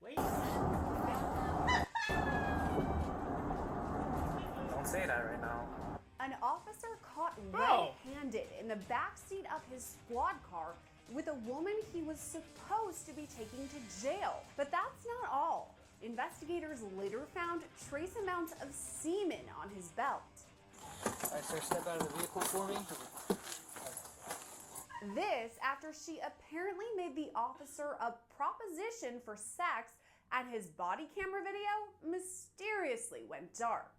Wait. Don't say that right now. An officer caught red-handed in the backseat of his squad car with a woman he was supposed to be taking to jail. But that's not all. Investigators later found trace amounts of semen on his belt. All right, sir, step out of the vehicle for me. This after she apparently made the officer a proposition for sex and his body camera video mysteriously went dark.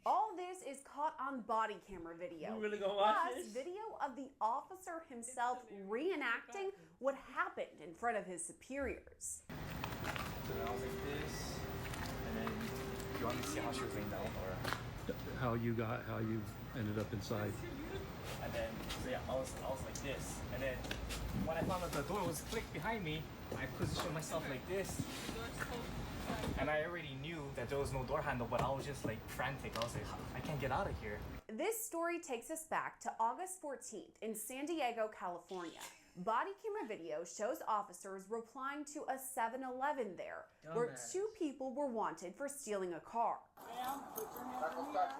All this is caught on body camera video. You really gonna watch Plus, this? video of the officer himself reenacting what happened in front of his superiors. So then I was like this, and then you want me to see how she was laying down, or? How you ended up inside. And then, so yeah, I was like this, and then when I found out the door was clicked behind me, I positioned myself like this. And I already knew that there was no door handle, but I was just like frantic. I was like, I can't get out of here. This story takes us back to August 14th in San Diego, California. Body camera video shows officers replying to a 7-Eleven there, where two people were wanted for stealing a car. Ma'am, put your hands on your back.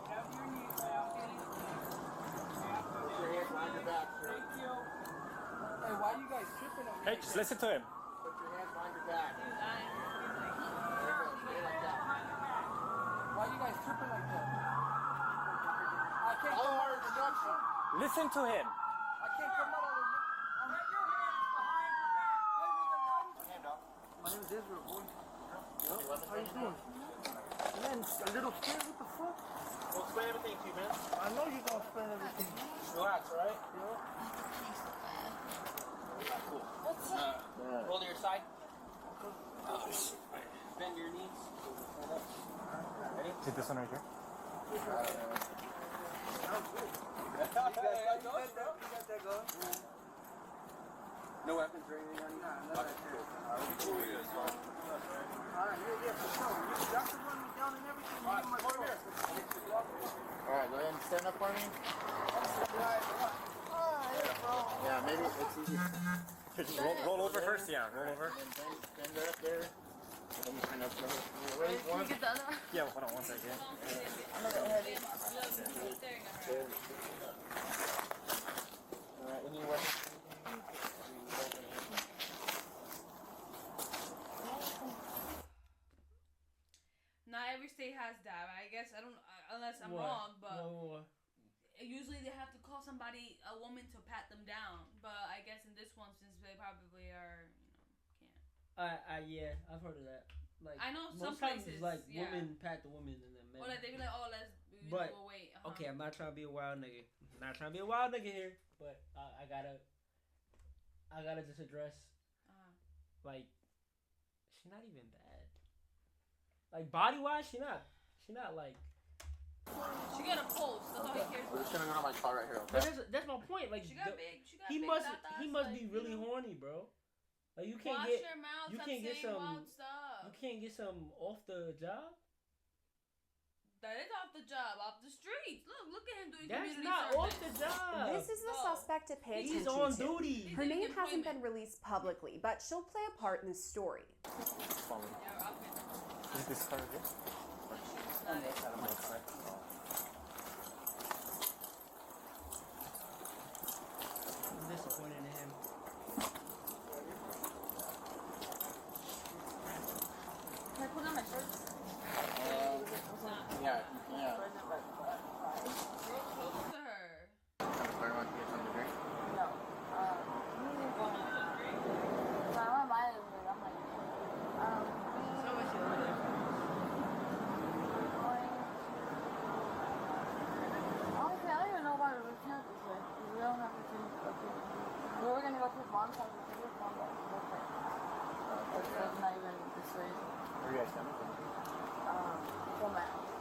Have your knees down. Put your hands behind your back, sir. Thank you. Hey, why you guys tripping on me? Hey, just listen to him. Put your hands behind your back. There you go. Stay like that. Why you guys tripping like that? I can't Follow come our out of the instruction. Listen to him. I can't come out of the Put your hands behind your back. Hand up. My name is Israel, boy. How How you doing? Man, a little scared, what the fuck? We'll explain everything to you, man. I know you're gonna spend everything. Relax, all right? Yeah. Cool. Roll to your side. Bend your knees. Ready? Take this one right here. You got that going? No weapons or anything on you? Okay, cool. Alright, yeah, for sure. Y'all can run me down and everything. All right, come over here. All right, go ahead and stand up for me. Yeah, maybe it's easy. Just roll over first, yeah. Roll over. And then bend that up there. And then you stand up there. Ready? One. Yeah, hold on one second. All right, when you work. Not every state has that. I guess I don't, unless I'm wrong, but usually they have to call somebody, a woman, to pat them down. But I guess in this one, since they probably are, can't. Yeah, I've heard of that. Like, I know some most times places, it's like yeah. women pat the women and then men. Or like they be like, oh, we'll wait. Okay, I'm not trying to be a wild nigga. Here, but I gotta just address. Like, she's not even bad. Like body wise, she not like. She got a pulse. That's all he cares We're just about. gonna go to my car right here, okay? But that's my point. Like She got big. She got he big must tatas, be really horny, bro. Like you can't Wash get your mouth. you Stop can't get saying some wild stuff. you can't get some off the job. That is off the job, off the streets. Look at him doing That's community not service. off the job. This is the suspect to pay attention He's on to. duty. Her name hasn't been released publicly, but she'll play a part in this story. Follow me. Yeah, I'll get Is this car right here? not it. Out of my car. I'm disappointed in him. Can I put on my shorts? Yeah. Real close to her. Sorry, want to get something to drink? No. So I went by it, I'm like, So much shit over there. honestly, I don't even know why we can't this way. We don't have to change the We were gonna go to his mom's house, but his mom got different. It's not even this way. Where are you guys coming from? From my house.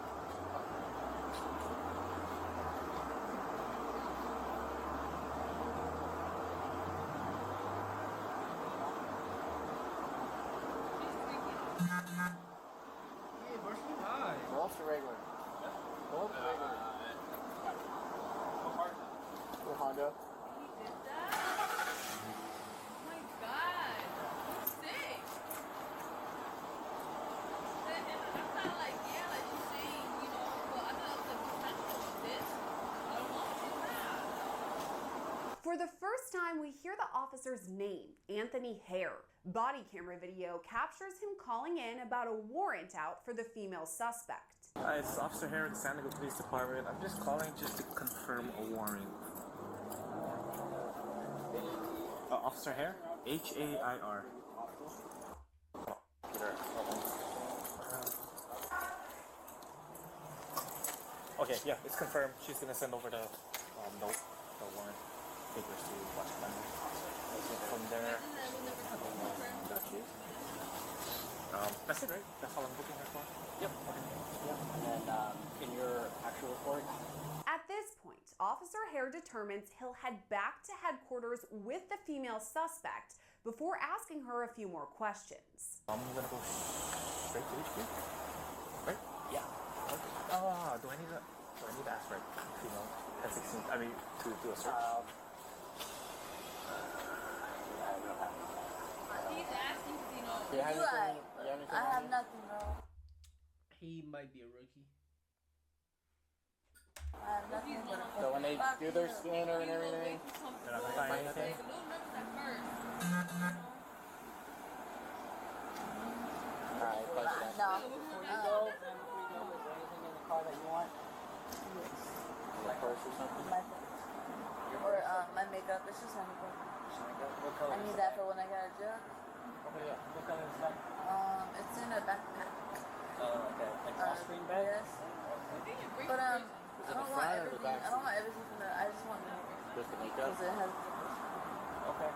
Yeah, bro, she high. Golf or regular? Golf or regular? What part? condo. He did that? Oh my god. He's sick. Then I'm kind of like, yeah, like she's saying, you know, but I thought the potential of this. I don't know. She's not. For the first time, we hear the officer's name, Anthony Hare. Body camera video captures him calling in about a warrant out for the female suspect. Hi, it's Officer Hare at the San Diego Police Department. I'm just calling just to confirm a warrant. Officer Hare? H-A-I-R. Okay, yeah, it's confirmed. She's gonna send over the note, the warrant papers to Washington. From there, that's it, right? That's all I'm booking her for? Yep. And in your actual report, At this point, Officer Hare determines he'll head back to headquarters with the female suspect before asking her a few more questions. I'm gonna go straight to HQ, right? yeah. Do I need to ask for a female N16? I mean, to do a search. He's asking because he knows. You have You anything? like, You have anything I on have you? nothing, bro. He might be a rookie. I have nothing but a So when they fuck do their you. scanner and everything, They're not gonna find anything? A little nervous at first. alright, No. question. Before you go, is there anything in the car that you want? Like purse or something? Or my makeup. It's just my makeup. What color I is need that? that for when I get a job. Okay, yeah. What color is that? It's in a backpack. Oh, okay. Like cross-screen bag? Yes. I think you're great But Is I it the don't want front or the everything. back? I don't want everything from that. I just want the makeup. Just the makeup? Because it has. Okay.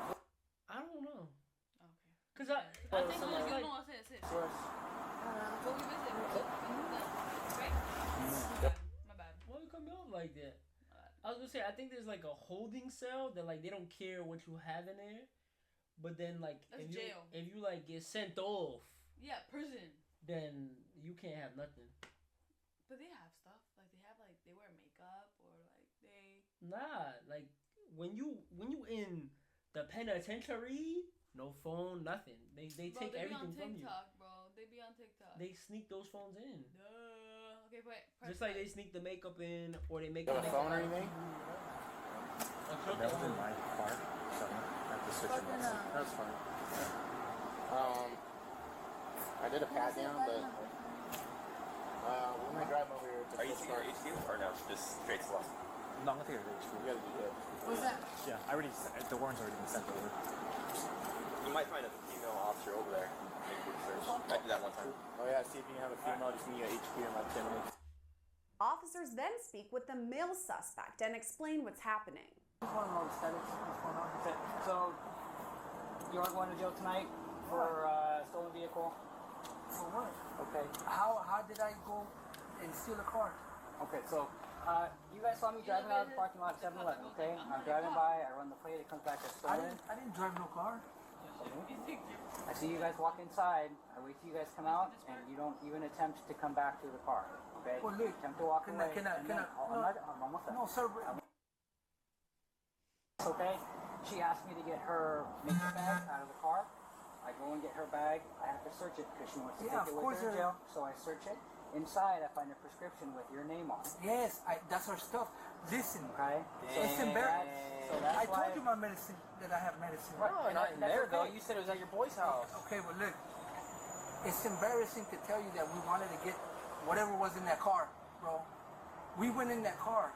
I don't know. Okay. Cause I think No, it's you like, know what's it. It's it. Source. Go revisit. Right? My bad. why you come out like that? I was gonna say I think there's like a holding cell that like they don't care what you have in there, but then like That's if you jail. if you like get sent off, Yeah, prison. then you can't have nothing. But they have stuff. Like they wear makeup or like they. Nah, like when you in the penitentiary, no phone, nothing. They Bro, take they everything be from on you. TikTok, bro. They be on TikTok. They sneak those phones in. Okay, but Just like they sneak the makeup in, or they make You the have a makeup phone or out. anything? That was in my car, so I have to switch it. Fucking, That's fine. I did a pat down, but when I drive over here to Are you Fifth taking Park, your HQ or no? Just straight to Los? No, I'm gonna take it to HQ. you gotta do that. What's that? Yeah, I already, the warrant's already been sent over. You might find a female officer over there. Maybe do a search. I did that one time. Oh yeah, see if you can have a female, just meet you at HQ in like 10 minutes. Officers then speak with the male suspect and explain what's happening. Just want to know the status. What's going on? Okay. So, you are going to jail tonight for stolen vehicle. For what? Okay. How did I go and steal a car? Okay, so you guys saw me driving out of the parking lot at 7-Eleven, okay? I'm driving by, I run the plate, it comes back as stolen. I didn't drive no car. I see you guys walk inside, I wait till you guys come out, and you don't even attempt to come back to the car, okay? Well, look, You attempt to walk can away. I- and then- I'm almost done. No, sir. Okay? She asked me to get her makeup bag out of the car. I go and get her bag. I have to search it because she wants to Yeah, take it of with course, her to sir. jail. So I search it. Inside, I find a prescription with your name on it. Yes, that's our stuff. Listen, Okay? it's embarrassing. So that's I why. told you my medicine that I have medicine. Right, No, and not in that's there okay. though. You said it was at your boy's house. Okay, well look, it's embarrassing to tell you that we wanted to get whatever was in that car, bro. We went in that car.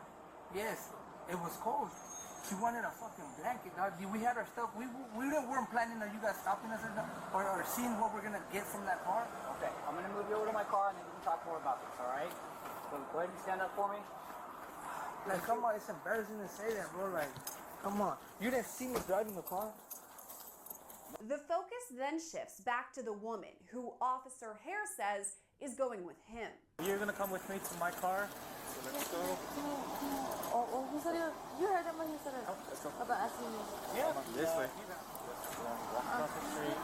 Yes, it was cold. She wanted a fucking blanket, dog. We had our stuff. We weren't planning on you guys stopping us or seeing what we're gonna get from that car. Okay, I'm gonna move you over to my car and then we can talk more about this, alright? So go ahead and stand up for me. Like, come on, it's embarrassing to say that, bro. Like, come on. You didn't see me driving the car? The focus then shifts back to the woman, who Officer Hare says is going with him. You're gonna come with me to my car, so let's go. Oh, he said it. You heard him when he said it. Let's go. About asking me. Yeah, this way. Walk across the street.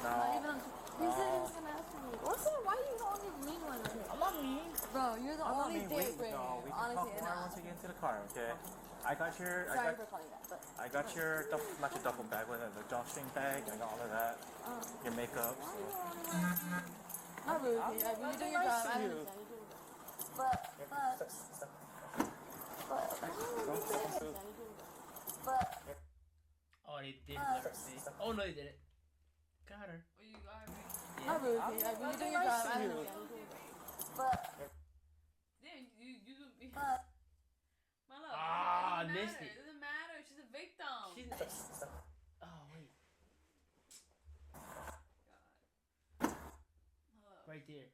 Not even on He said he was gonna ask me. What's that? Why are you the only mean one right here? I'm not mean. Bro, you're the only dick right No, here. we can Honestly, talk more once we get into the car, okay? I got your, sorry for calling that, but I got your, not your duffel bag, but the drawstring bag. I got all of that. Your makeup. why are you the only one? Not rude, okay? I mean, you're doing your nice job. to I you. understand. You're doing your job. But. Oh, they did blur her face. Oh no, they didn't. Got her. Oh, you got me. Not rude, okay? I mean, you're doing your job. I understand. You're doing your job. But. Damn, you But. my love. Ah, it doesn't missed matter. it. It doesn't matter. She's a victim. She's. Oh wait. Right there.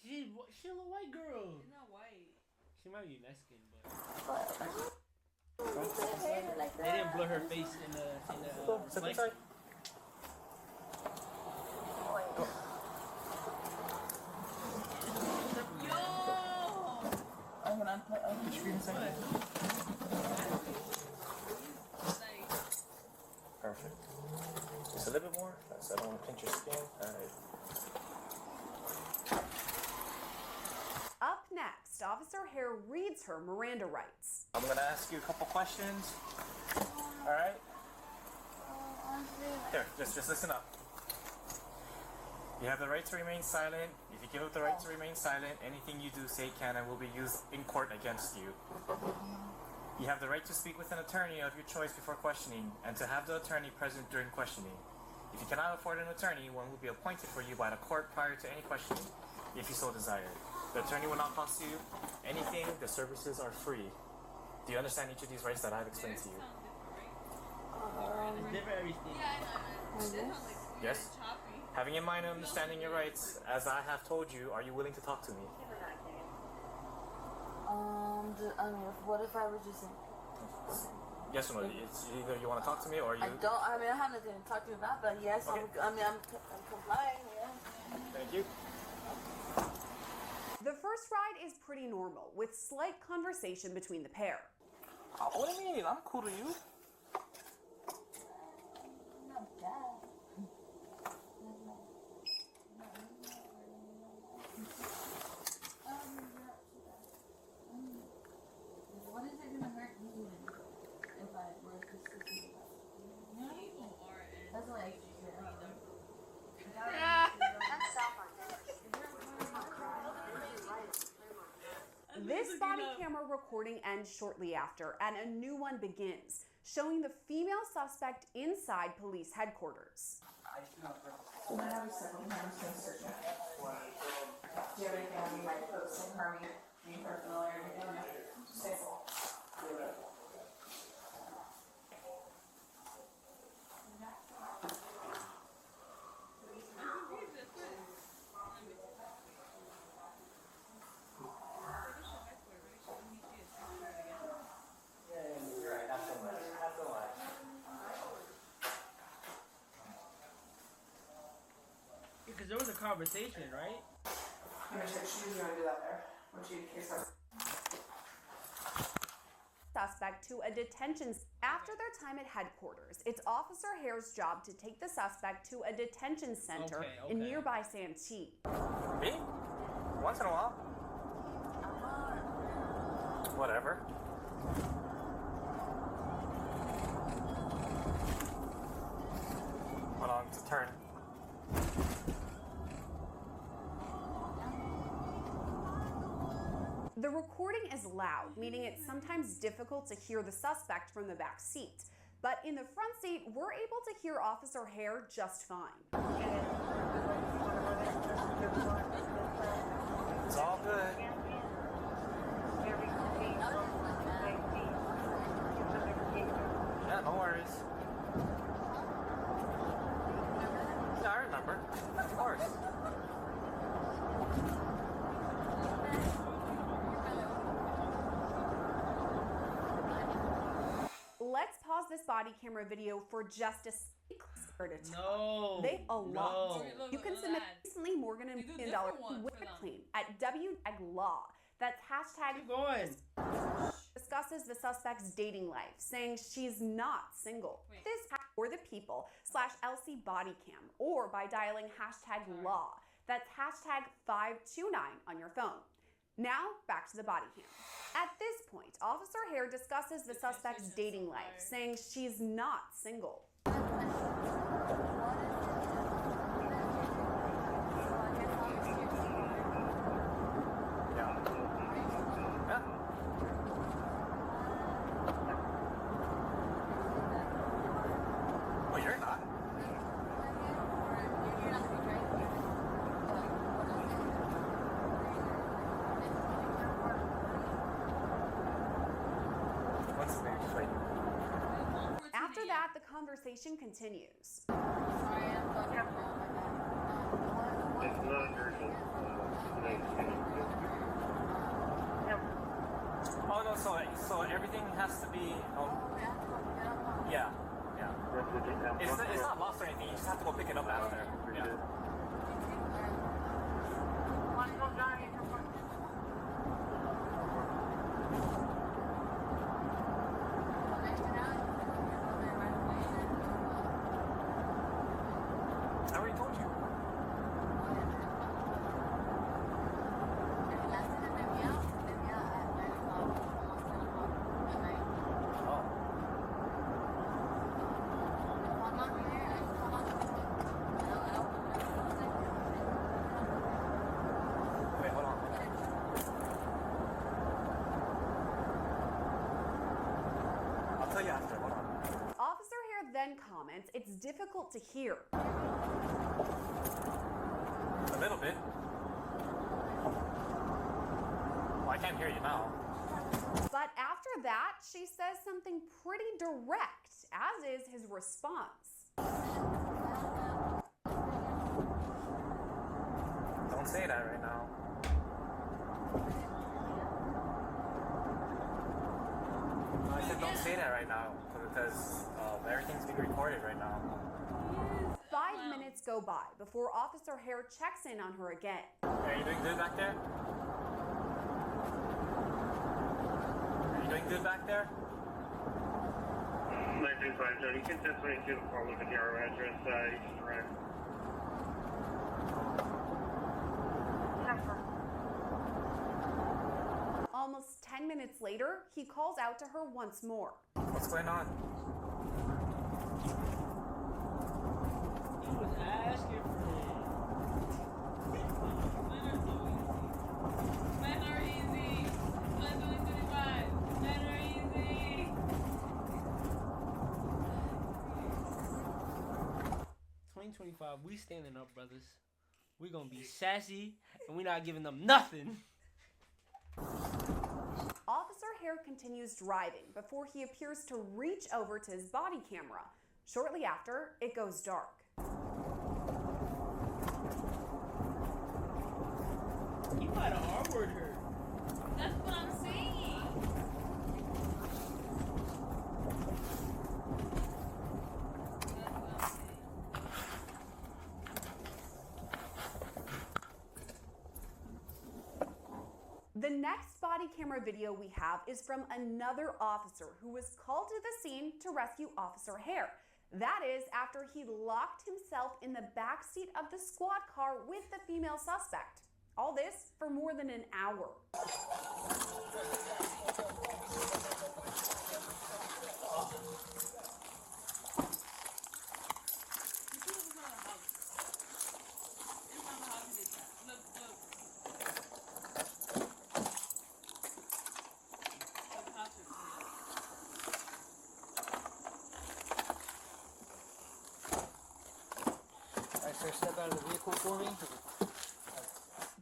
She's a little white girl. She's not white. She might be Mexican, but Like they didn't blur her face in the Sit flight. inside. Yo! I'm gonna put the screen inside. Perfect. Just a little bit more. So I don't want to pinch your skin. Alright. Up next, Officer Hare reads her Miranda rights. I'm gonna ask you a couple questions. Alright? Here, just listen up. You have the right to remain silent. If you give up the right to remain silent, anything you do, say, can, and will be used in court against you. You have the right to speak with an attorney of your choice before questioning, and to have the attorney present during questioning. If you cannot afford an attorney, one will be appointed for you by the court prior to any questioning, if you so desire. The attorney will not cost you anything. The services are free. Do you understand each of these rights that I've explained to you? It's different everything. Yeah, I know. It sounds like Yes? choppy. Having in mind and understanding your rights, as I have told you, are you willing to talk to me? I mean, what if I were just saying? Yes or no? It's either you want to talk to me or you... I have nothing to talk to you about, but yes, Okay. I'm complying, yeah. Thank you. The first ride is pretty normal, with slight conversation between the pair. What do you mean? I'm cool to you. Not bad. What is it gonna hurt me if I were to see That's why I This body camera recording ends shortly after, and a new one begins, showing the female suspect inside police headquarters. Do you have anything on you might post in for me personally or anything? Say You're right, not so much. Not so much. Because there was a conversation, right? I'm gonna check shoes. You wanna do that there? What you case up? Suspect to a detention after their time at headquarters. It's Officer Hare's job to take the suspect to a detention center in nearby Santee. Me? Once in a while. Whatever. Hold on, it's a turn. The recording is loud, meaning it's sometimes difficult to hear the suspect from the back seat. But in the front seat, we're able to hear Officer Hare just fine. It's all good. Yeah, no worries. Yeah, I remember. Of course. Let's pause this body camera video for just a second. No. They a lot. No. You can submit recently more than $1 million with a claim at WDAG-Law. That's hashtag Keep going. discusses the suspect's dating life, saying she's not single. This for the people/LC bodycam or by dialing #law. That's #529 on your phone. Now, back to the body cam. At this point, Officer Hare discusses the suspect's dating life, saying she's not single. After that, the conversation continues. Oh no, so everything has to be. Yeah. It's not lost or anything. You just have to go pick it up after. Yeah. I already told you. Wait, hold on. I'll tell you after. Hold on. Officer Hare then comments it's difficult to hear. A little bit. Well, I can't hear you now. But after that, she says something pretty direct, as is his response. Don't say that right now. No, I said don't say that right now because everything's being recorded right now. 5 minutes go by before Officer Hare checks in on her again. Are you doing good back there? Are you doing good back there? 935, Jody. Can 1022 call look at your address, East Rec. Almost 10 minutes later, he calls out to her once more. What's going on? He was asking for it. Men are easy. 2025. Men are easy. 2025, we standing up, brothers. We gonna be sassy, and we not giving them nothing. Officer Hare continues driving before he appears to reach over to his body camera. Shortly after, it goes dark. He might have armored her. That's what I'm saying. The next body camera video we have is from another officer who was called to the scene to rescue Officer Hare. That is after he locked himself in the backseat of the squad car with the female suspect. All this for more than an hour. Sir, step out of the vehicle for me.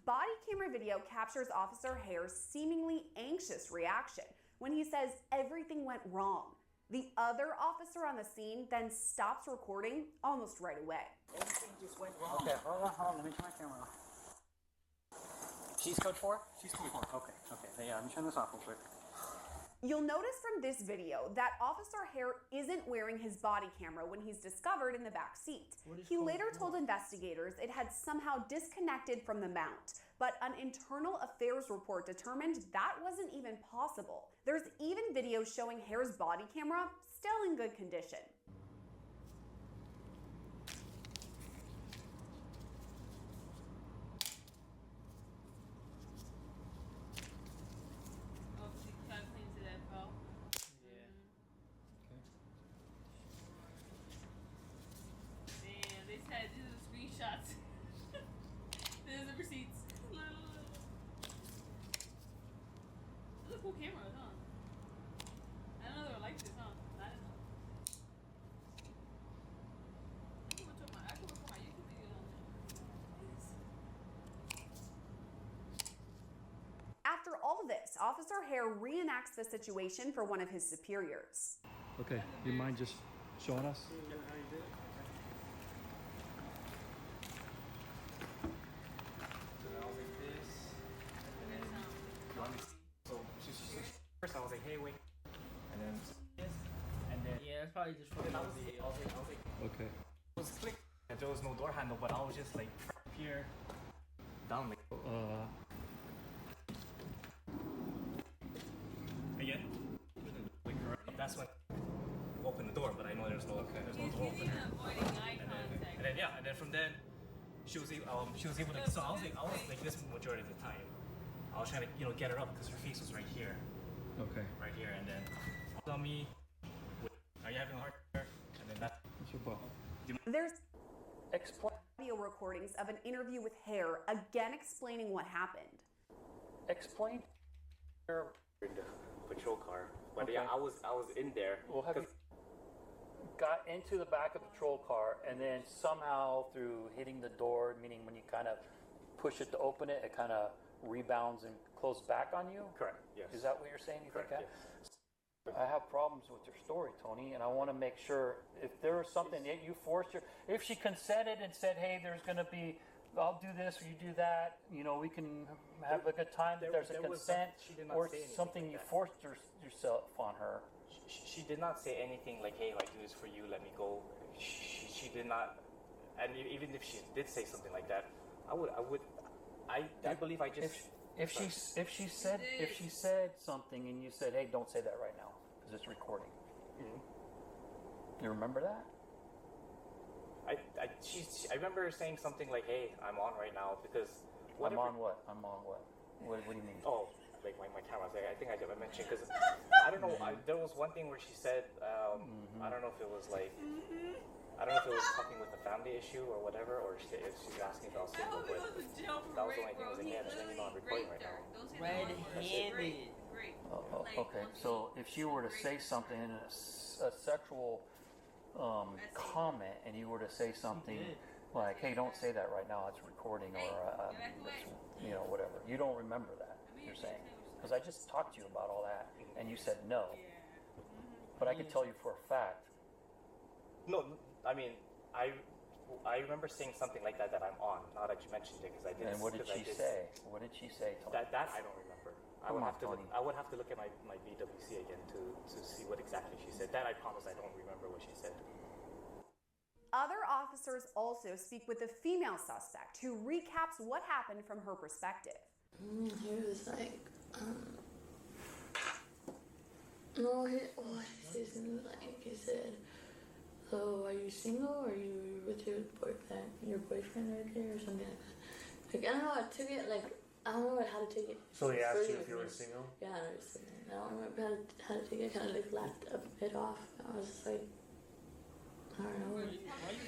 Body camera video captures Officer Hare's seemingly anxious reaction when he says everything went wrong. The other officer on the scene then stops recording almost right away. Everything just went wrong. Okay, hold on. Let me turn my camera off. She's code 4? She's code 4. Okay. Yeah, let me turn this off real quick. You'll notice from this video that Officer Hare isn't wearing his body camera when he's discovered in the back seat. He later told investigators it had somehow disconnected from the mount, but an internal affairs report determined that wasn't even possible. There's even video showing Hare's body camera still in good condition. Officer Hare reenacts the situation for one of his superiors. Okay, you mind just showing us? First I was like, hey, wait. And then this. And then. Yeah, it's probably just from I was like, Okay. it was click. And there was no door handle, but I was just like here, down like. Again. That's when I opened the door, but I know there's no door opener. And then from then, she was able to. So I was like this majority of the time. I was trying to get her up because her face was right here. Okay. Right here, and then tell me, are you having a hard time? And then that. What's your problem? There's audio recordings of an interview with Hare, again explaining what happened. Explain. In the patrol car, but Okay. yeah, I was in there. Well, have you got into the back of the patrol car and then somehow through hitting the door, meaning when you kind of push it to open it, it kind of rebounds and closes back on you? Correct. Yes. Is that what you're saying? You Correct. think that? Yes. I have problems with your story, Tony, and I want to make sure if there was something that you forced her, if she consented and said, hey, there's going to be, I'll do this or you do that, we can have a good time, there's a consent, or something you forced yourself on her. She did not say anything like, hey, if I do this for you, let me go. She did not, and even if she did say something like that, I believe I just. If she said something and you said, hey, don't say that right now because it's recording. Mm-hmm. You remember that? I remember saying something like, hey, I'm on right now because. I'm on what? What do you mean? Oh, like my camera. I think I mentioned because I don't know. There was one thing where she said, I don't know if it was like. I don't know if it was talking with a family issue or whatever, or if she's asking if I was single, but that was the only thing I was like, yeah, just letting you know I'm recording right now. Red-handed. Okay, so if she were to say something, a sexual comment, and you were to say something like, hey, don't say that right now, it's recording, or, whatever. You don't remember that, you're saying. Because I just talked to you about all that, and you said no. But I could tell you for a fact. No, I mean, I remember saying something like that I'm on. Now that you mentioned it, because I did. And what did she say? What did she say? That I don't remember. I would have to look at my BWC again to see what exactly she said. That I promise I don't remember what she said. Other officers also speak with the female suspect, who recaps what happened from her perspective. He was like, he said, so are you single or are you with your boyfriend right there or something like that? Like, I don't know, I took it like, I don't know how to take it. So he asked you if you were single? Yeah, I was single. I don't remember how to take it. I kind of like laughed it off. I was just like, I don't know.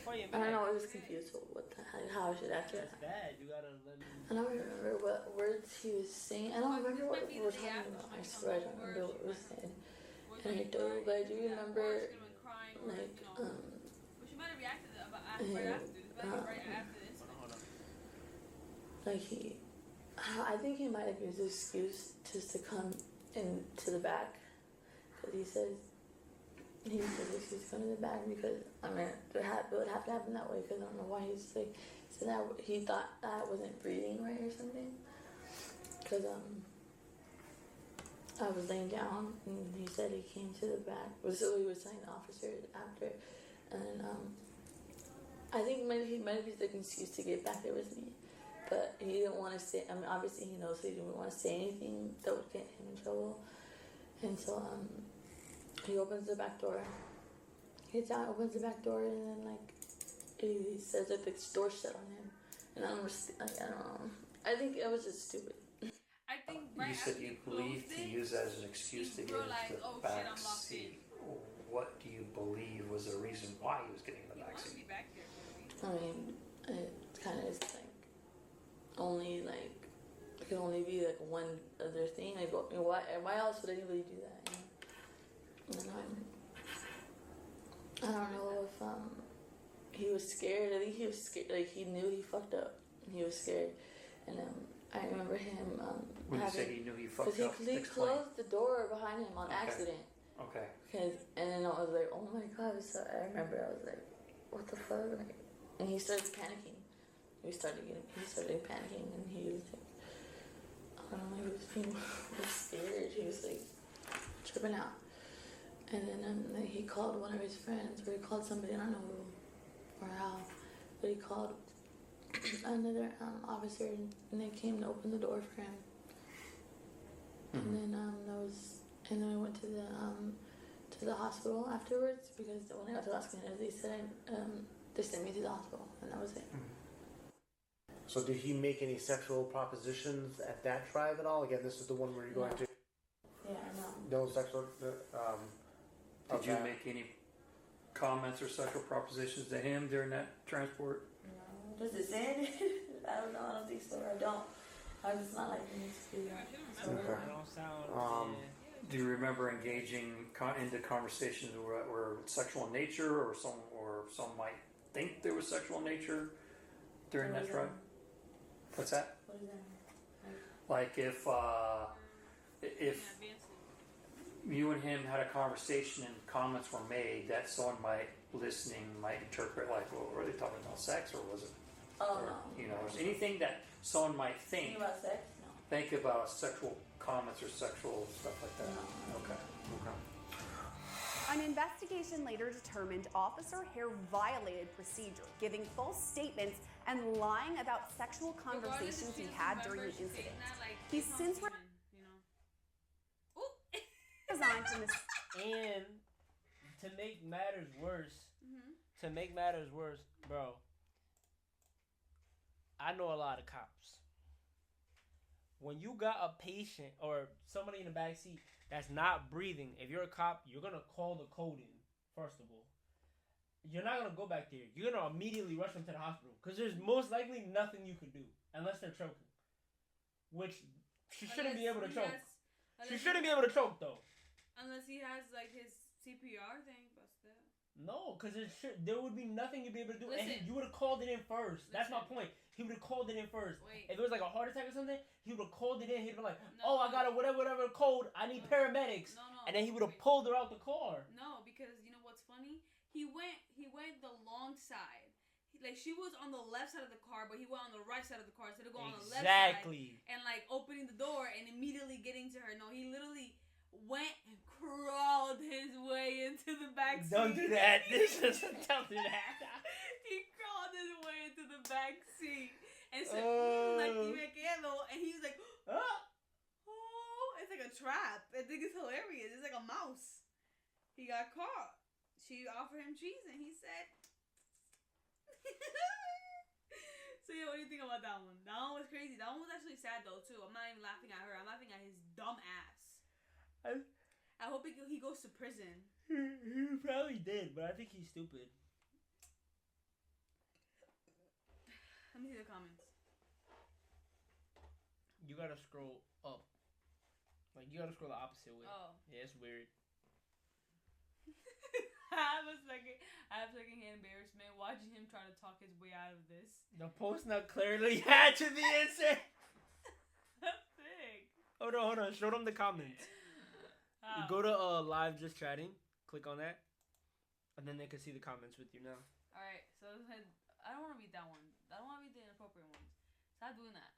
I don't know, I was confused what how I should answer That's bad. You gotta let me. I don't remember what words he was saying. I don't remember what we were talking about. I swear I don't remember what we were saying. And I don't, but I do remember, like, like I think he might have used the excuse just to come into the back, because he said he was coming to the back because, I mean, it would have to happen that way, because I don't know why he's like, so that he thought I wasn't breathing right or something, because I was laying down and he said he came to the back. So he was telling the officers after, and I think maybe he might have used like an excuse to get back there with me, but he didn't want to say. I mean, obviously he knows he didn't want to say anything that would get him in trouble, and so he opens the back door. He gets out, opens the back door, and then like he says that the door shut on him, and I don't know. I think it was just stupid. I think right you said after you we believed closed he used that as an excuse to get into the back seat. What do you believe was the reason why he was getting in the back seat? I mean, it kind of is like only like it can only be like one other thing. Like, why else would anybody do that? You know? And I don't know if he was scared. I think he was scared. Like he knew he fucked up. He was scared, and I remember him when you say he knew he fucked up, he closed the door behind him on accident. Okay. And then I was like, oh my god. So I remember I was like, what the fuck? Like, and he started panicking. He started panicking, and he was like, I don't know, he was scared. He was like tripping out. And then he called one of his friends, or he called somebody, I don't know who or how, but he called another officer, and they came to open the door for him. And then and then I went to the hospital afterwards, because when I got to Los Angeles, they said they sent me to the hospital, and that was it. So did he make any sexual propositions at that tribe at all? Again, this is the one where you're going to. Yeah, no. No sexual. Did you make any comments or sexual propositions to him during that transport? No. Does it say it? I don't know. I don't think so. I don't. I'm just not like me to do that. So, do you remember engaging into conversations were sexual in nature, or some might think there was sexual nature during that trial? What's that? What is that? Like if you and him had a conversation and comments were made that someone listening might interpret like, well, were they talking about sex, or was it? Oh, or, no. You know, is anything that someone might think about sex? No. Think about sexual comments or sexual stuff like that. No. Okay. An investigation later determined Officer Hare violated procedure, giving false statements and lying about sexual conversations he had during the incident. He's since resigned from this. And to make matters worse, bro, I know a lot of cops. When you got a patient or somebody in the backseat that's not breathing, if you're a cop, you're going to call the code in, first of all. You're not going to go back there. You're going to immediately rush them to the hospital, because there's most likely nothing you can do unless they're choking. Which she shouldn't be able to choke. She shouldn't be able to choke, though. Unless he has, like, his CPR thing, but still. No, because there would be nothing you'd be able to do. Listen. And you would have called it in first. That's my point. He would have called it in first. Wait. If it was like a heart attack or something, he would have called it in. He'd be like, I got a whatever code. I need paramedics. No. And then he would have pulled her out the car. No, because you know what's funny? He went the long side. She was on the left side of the car, but he went on the right side of the car instead of going on the left side. Exactly. And like opening the door and immediately getting to her. No, he literally went and crawled his way into the back seat. Don't do that. Don't do that. He crawled his way into the back seat and said, like, and he was like, oh, it's like a trap. I think it's hilarious. It's like a mouse. He got caught. She offered him cheese and he said, so yeah, what do you think about that one? That one was crazy. That one was actually sad though too. I'm not even laughing at her. I'm laughing at his dumb ass. I hope he goes to prison. He probably did, but I think he's stupid. Let me see the comments. You gotta scroll up. Like, you gotta scroll the opposite way. Oh. Yeah, it's weird. I have secondhand embarrassment watching him try to talk his way out of this. The post not clearly had to the answer. That's sick. Hold on. Show them the comments. You go to live just chatting. Click on that. And then they can see the comments with you now. Alright, so I don't want to read that one. I don't want to read the inappropriate ones. Stop doing that.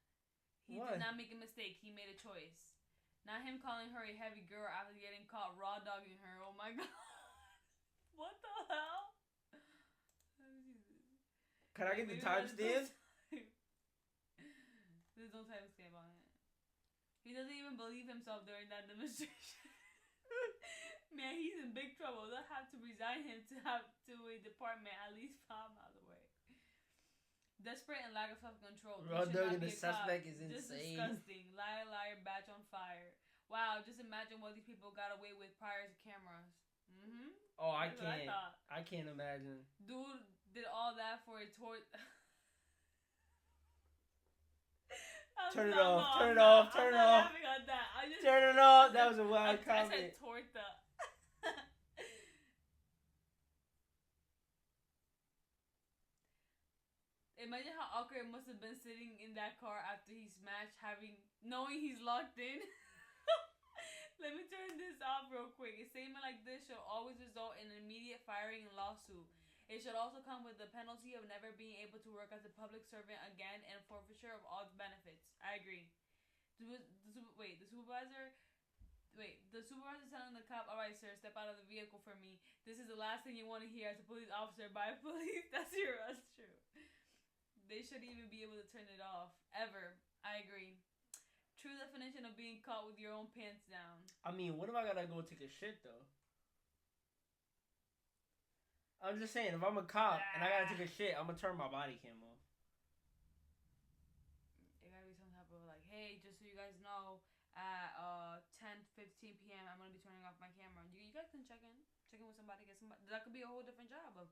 He did not make a mistake. He made a choice. Not him calling her a heavy girl after getting caught raw dogging her. Oh my god. What the hell? Let me see this. Can I get the timestamp? There's no timestamp on it. He doesn't even believe himself during that demonstration. Man, he's in big trouble. They'll have to resign him to a department at least 5 miles away. Desperate and lack of self-control. Raw dogging the suspect is Just insane. disgusting. Liar, batch on fire. Wow, just imagine what these people got away with prior to cameras. Mm-hmm. Oh, I That's what can't. I can't imagine. Dude did all that for a tort. Turn it off. Turn it off. Turn it off. Turn it off. That was a wild comment. I said torta. Imagine how awkward it must have been sitting in that car after he smashed, knowing he's locked in. Let me turn this off real quick. A statement like this should always result in immediate firing and lawsuit. It should also come with the penalty of never being able to work as a public servant again and forfeiture of all benefits. I agree. The supervisor telling the cop, "All right, sir, step out of the vehicle for me. This is the last thing you want to hear as a police officer by police." That's true. They shouldn't even be able to turn it off. Ever. I agree. True definition of being caught with your own pants down. I mean, what if I gotta go take a shit, though? I'm just saying, if I'm a cop and I gotta take a shit, I'm gonna turn my body cam off. It gotta be some type of like, hey, just so you guys know, at 10:15 p.m. I'm gonna be turning off my camera. You guys can check in with somebody, get somebody. That could be a whole different job of,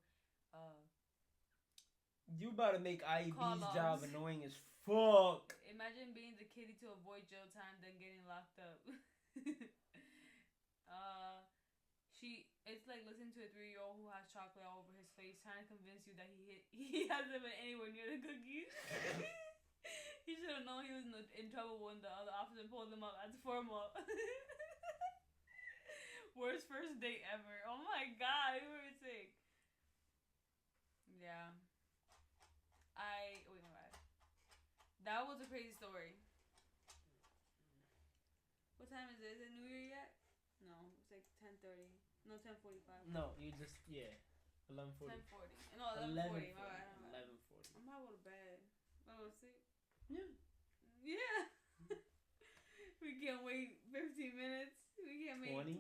You about to make IEB's job annoying as fuck. Imagine being the kitty to avoid jail time, then getting locked up. It's like listening to a 3-year-old who has chocolate all over his face, trying to convince you that he hasn't been anywhere near the cookies. He should have known he was in trouble when the other officer pulled him up as formal. Worst first date ever. Oh my god, we were sick. Yeah. Wait, my bad. That was a crazy story. What time is it? Is it New Year yet? No, it's like 10:30. No, 10:45. No, you just, 11:40. 10:40. No, 11:40. My bad. 11:40. I'm about to go to bed. I'm going to sleep. Yeah. Yeah. We can't wait 15 minutes. We can't wait 20.